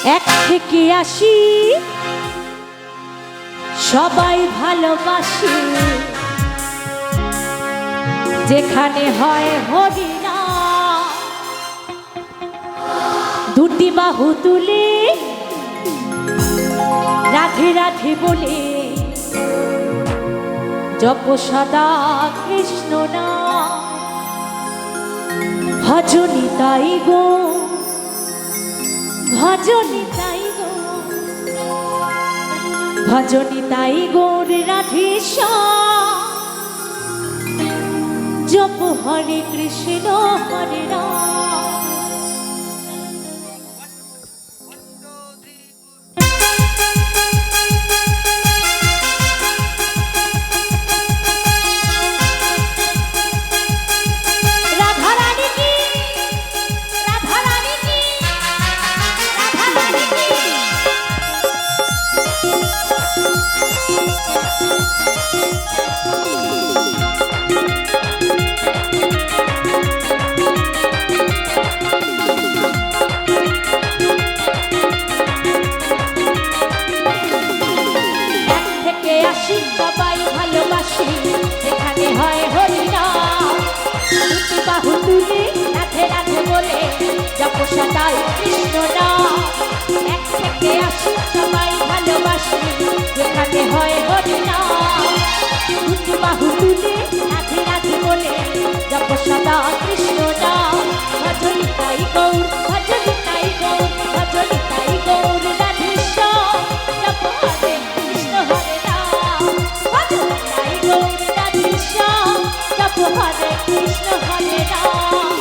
এক থেকে আসি সবাই ভালোবাসি, যেখানে হয় হরিনাম দুটি বাহু তুলে রাধে রাধে বলে জপ সদা কৃষ্ণ নাম। ভজনি তাই গো, ভজনি তাই গো, ভজনি তাই গৌর রাধেশ্যাম। জপ হরে কৃষ্ণ হরে রাম। সবাই ভালোবাসি, যেখানে হয় হরিনাম দুটি বাহু তুলে রাধে রাধে বলে জপ সদাই কৃষ্ণ নাম। এক থেকে আসি সবাই ভালোবাসি, যেখানে হয় হরিনাম দুটি বাহু তুলে রাধে রাধে বলে জপ সদা কৃষ্ণ নাম। ভজনি তাই গৌর, ভজনি তাই গৌর, ভজনি তাই গৌর রাধেশ্যাম। জপ হরে কৃষ্ণ হরে রাম, ভজনি তাই গৌর রাধেশ্যাম। জপ হরে কৃষ্ণ হরে রাম।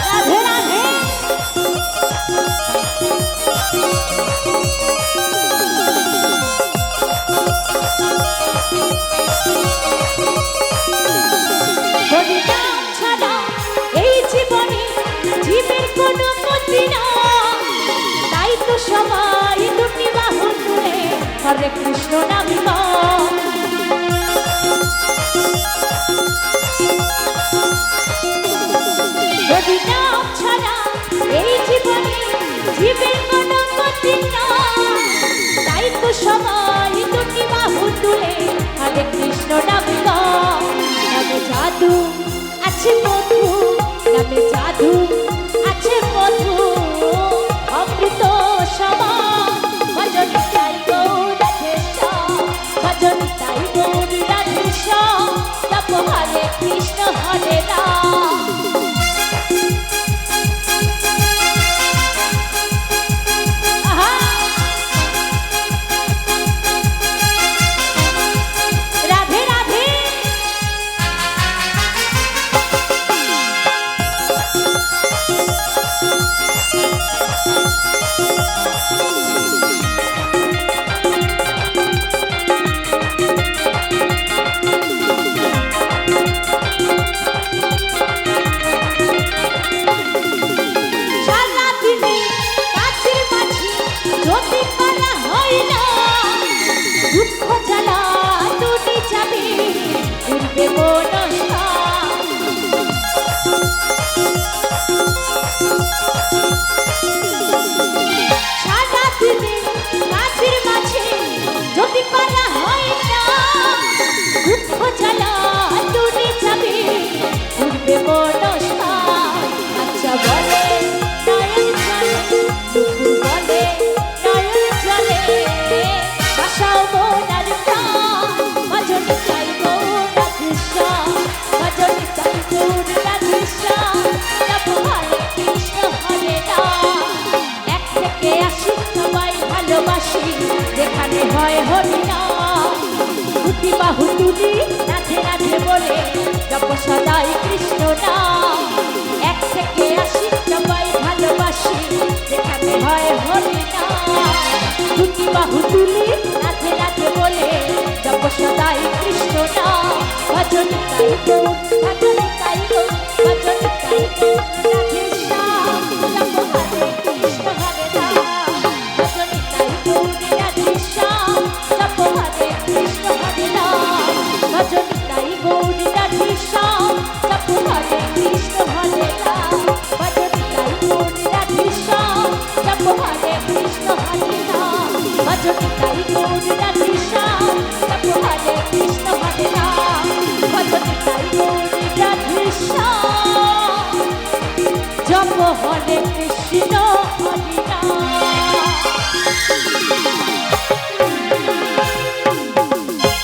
রাধে রাধে। হরিনাম ছাড়া এই জীবনে জীবের কোনো গতি নাই, তাই তো সবাই দুটি বাহু তুলে হরে কৃষ্ণ নাম গায়। হরিনাম ছাড়া এই জীবনে জীবের কোনো গতি নাই, তাই তো সবাই দুটি বাহু তুলে হরে কৃষ্ণ নাম গায়। নামে জাদু আছে মধু, নামে জাদু আছে মধু, অমৃত সমান। ভজনি তাই গৌর রাধেশ্যাম, ভজনি তাই গৌর রাধেশ্যাম। জপ হরে কৃষ্ণ হরে রাম। রাধে রাধে। সারাদিনে কাছের মাঝে যদি করা হয় না, দুঃখ জ্বালা দুটি যাবে উঠবে মনসা। সারাদিনে কাছের মাঝে যদি করা হয় না, দুঃখ জ্বালা দুটি যাবে উঠবে মনসা। আচ্ছা বলে নয়ন জলে, দুপুর বলে নয়ন জলে, ভাষাও মনার প্রাণ। ভজনি তাই গৌর রাধেশ্যাম, ভজনি তাই গৌর রাধেশ্যাম। জপ হরে কৃষ্ণ হরে রাম। এক থেকে আসি সবাই ভালোবাসি, যেখানে হয় হরিনাম দুটি বাহু তুলি রাধে রাধে বলে জপ সদাই কৃষ্ণ নাম। এক থেকে আসি সবাই ভালোবাসি, যেখানে হয় হরিনাম দুটি বাহু তুলি রাধে রাধে বলে জপ সদাই কৃষ্ণ নাম। ভজনি তাই গৌর, ভজনি তাই গৌর, ভজনি তাই গৌর রাধেশ্যাম। জপ হরে কৃষ্ণ হরে রাম, ভজনি তাই গৌর রাধেশ্যাম। জপ হরে কৃষ্ণ হরে জপ হরে কৃষ্ণ হরে